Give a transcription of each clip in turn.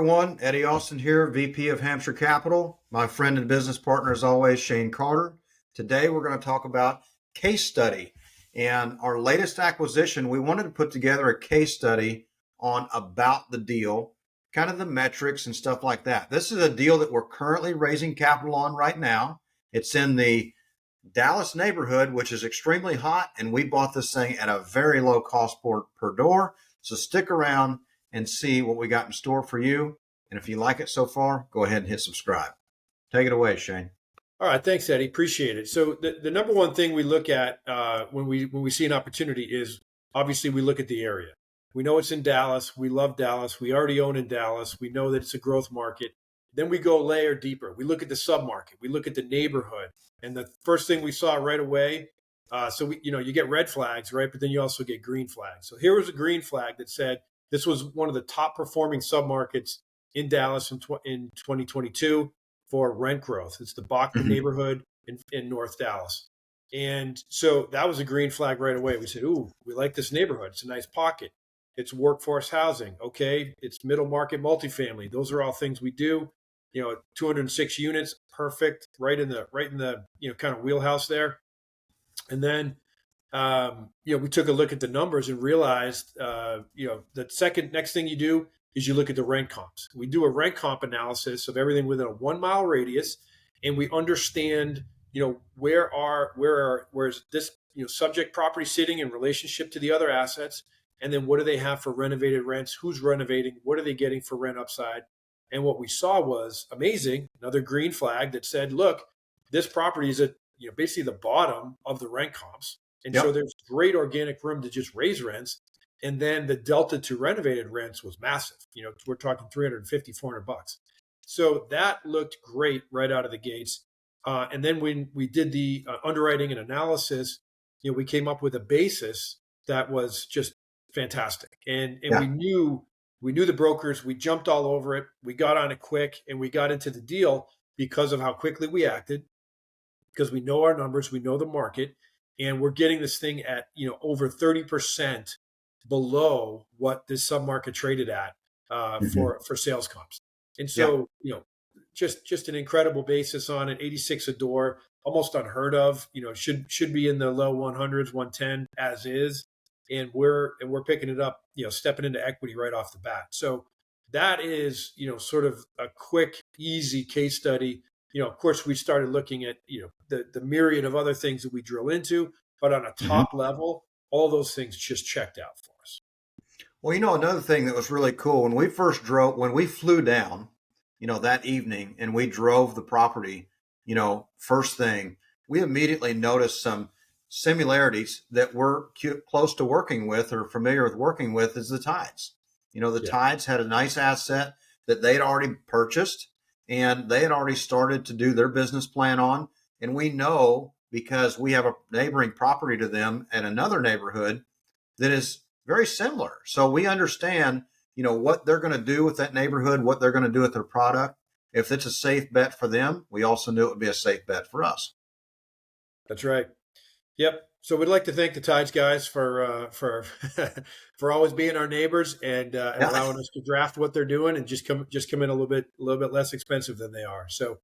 everyone. Eddie Austin here, VP of Hampshire Capital. My friend and business partner, as always, Shane Carter. Today, we're going to talk about case study. And our latest acquisition, we wanted to put together a case study on about the deal, kind of the metrics and stuff like that. This is a deal that we're currently raising capital on right now. It's in the Dallas neighborhood, which is extremely hot, and we bought this thing at a very low cost per door. So stick around and see what we got in store for you. And if you like it so far, go ahead and hit subscribe. Take it away, Shane. All right, thanks, Eddie. Appreciate it. So the number one thing we look at when we see an opportunity is obviously we look at the area. We know it's in Dallas. We love Dallas. We already own in Dallas. We know that it's a growth market. Then we go layer deeper. We look at the submarket. We look at the neighborhood. And the first thing we saw right away, you get red flags, right? But then you also get green flags. So here was a green flag that said this was one of the top performing submarkets in Dallas in 2022 for rent growth. It's the Bachman neighborhood in North Dallas. And so that was a green flag right away. We said, ooh, we like this neighborhood. It's a nice pocket. It's workforce housing. Okay. It's middle market multifamily. Those are all things we do. 206 units, perfect, right in the kind of wheelhouse there. And then we took a look at the numbers and realized the next thing you do is you look at the rent comps. We do a rent comp analysis of everything within a 1 mile radius, and we understand where's this subject property sitting in relationship to the other assets, and then what do they have for renovated rents? Who's renovating? What are they getting for rent upside? And what we saw was amazing. Another green flag that said, look, this property is at basically the bottom of the rent comps. And so there's great organic room to just raise rents. And then the delta to renovated rents was massive. We're talking $350, $400. So that looked great right out of the gates. And then when we did the underwriting and analysis, we came up with a basis that was just fantastic. And we knew the brokers. We jumped all over it. We got on it quick, and we got into the deal because of how quickly we acted, because we know our numbers, we know the market, and we're getting this thing at over 30% below what this submarket traded at for sales comps. And so just an incredible basis on it. 86 a door, almost unheard of. Should be in the low 100s, 110 as is. And we're picking it up, stepping into equity right off the bat. So that is, sort of a quick, easy case study. Of course, we started looking at, the myriad of other things that we drill into, but on a top level, all those things just checked out for us. Well, another thing that was really cool when we flew down, that evening and we drove the property, first thing, we immediately noticed some similarities that we're close to working with or familiar with working with is the Tides. The Tides had a nice asset that they'd already purchased and they had already started to do their business plan on. And we know because we have a neighboring property to them at another neighborhood that is very similar. So we understand, what they're going to do with that neighborhood, what they're going to do with their product. If it's a safe bet for them, we also knew it would be a safe bet for us. That's right. Yep. So we'd like to thank the Tides guys for for always being our neighbors and allowing us to draft what they're doing and just come in a little bit less expensive than they are. So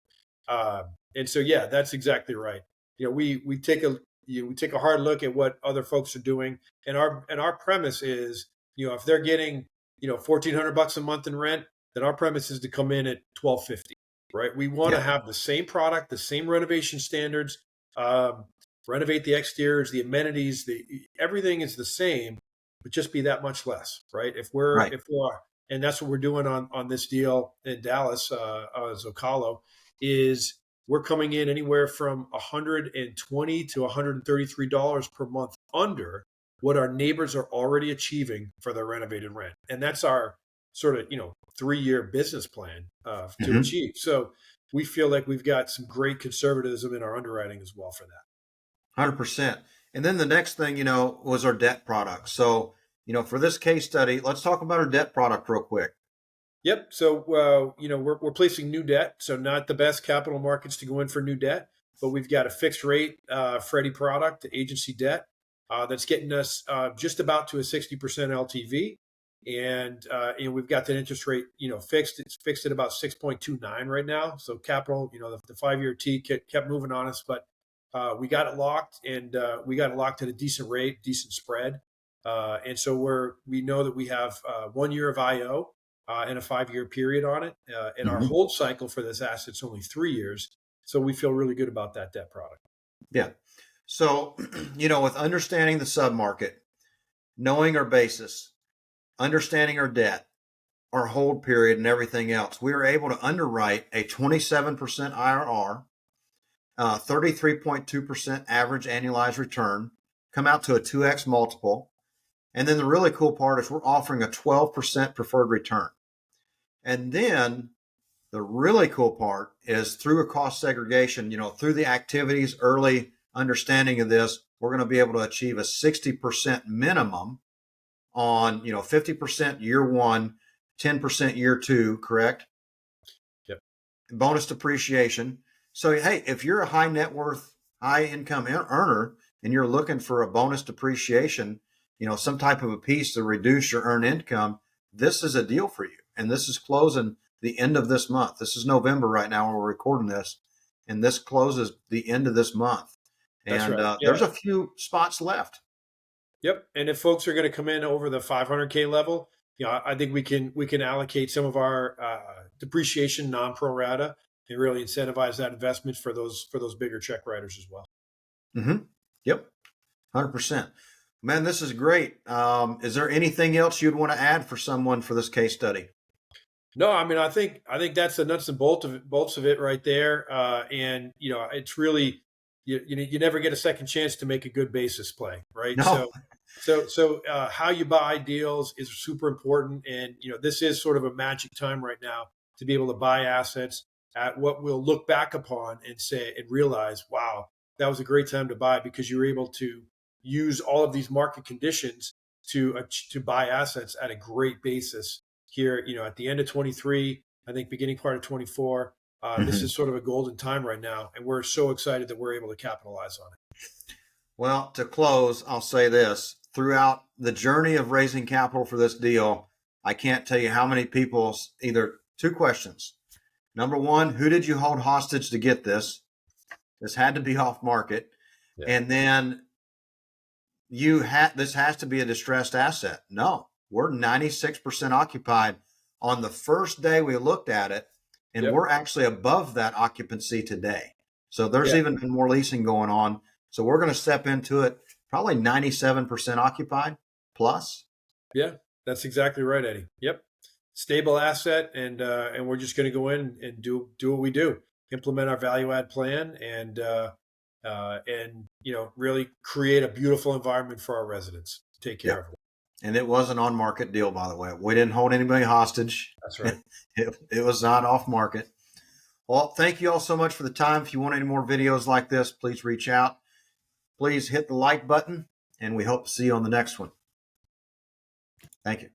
that's exactly right. We take a hard look at what other folks are doing, and our premise is if they're getting $1,400 a month in rent, then our premise is to come in at $1,250. Right. We want to have the same product, the same renovation standards. Renovate the exteriors, the amenities, everything is the same, but just be that much less, right? And that's what we're doing on this deal in Dallas, Zocalo, is we're coming in anywhere from $120 to $133 per month under what our neighbors are already achieving for their renovated rent. And that's our sort of, 3-year business plan to achieve. So we feel like we've got some great conservatism in our underwriting as well for that. 100%. And then the next thing, was our debt product. So, for this case study, let's talk about our debt product real quick. Yep. So, we're placing new debt. So not the best capital markets to go in for new debt, but we've got a fixed rate Freddie product, agency debt, that's getting us just about to a 60% LTV. and we've got that interest rate, fixed. It's fixed at about 6.29 right now. So capital, the 5-year T kept moving on us, but we got it locked, and we got it locked at a decent rate, decent spread. And so we know that we have 1 year of IO and a 5-year period on it. And our hold cycle for this asset's only 3 years. So we feel really good about that debt product. Yeah. So, with understanding the submarket, knowing our basis, understanding our debt, our hold period, and everything else, we were able to underwrite a 27% IRR, 33.2% average annualized return, come out to a 2x multiple. And then the really cool part is we're offering a 12% preferred return. And then the really cool part is through a cost segregation, through the activities, early understanding of this, we're going to be able to achieve a 60% minimum on, 50% year one, 10% year two, correct? Yep. Bonus depreciation. So, hey, if you're a high net worth, high income earner and you're looking for a bonus depreciation, some type of a piece to reduce your earned income, this is a deal for you. And this is closing the end of this month. This is November right now when we're recording this, and this closes the end of this month. That's And right. there's a few spots left. Yep. And if folks are going to come in over the 500K level, I think we can allocate some of our depreciation non-pro rata and really incentivize that investment for those bigger check writers as well. Mm-hmm. Yep. 100%. Man, this is great. Is there anything else you'd want to add for someone for this case study? No, I mean, I think that's the nuts and bolts of it right there. And it's really you never get a second chance to make a good basis play, right? No. So how you buy deals is super important, and this is sort of a magic time right now to be able to buy assets at what we'll look back upon and say and realize, wow, that was a great time to buy because you were able to use all of these market conditions to buy assets at a great basis here. At the end of 23, I think beginning part of 24. This is sort of a golden time right now, and we're so excited that we're able to capitalize on it. Well, to close, I'll say this. Throughout the journey of raising capital for this deal, I can't tell you how many people, either two questions. Number one, who did you hold hostage to get this? This had to be off market. Yeah. And then this has to be a distressed asset. No, we're 96% occupied on the first day we looked at it. And we're actually above that occupancy today. So there's even been more leasing going on. So we're going to step into it probably 97% occupied plus. Yeah, that's exactly right, Eddie. Yep. Stable asset. And we're just going to go in and do what we do, implement our value add plan and really create a beautiful environment for our residents. Take care of it. And it was an on-market deal, by the way. We didn't hold anybody hostage. That's right. It was not off-market. Well, thank you all so much for the time. If you want any more videos like this, please reach out. Please hit the like button, and we hope to see you on the next one. Thank you.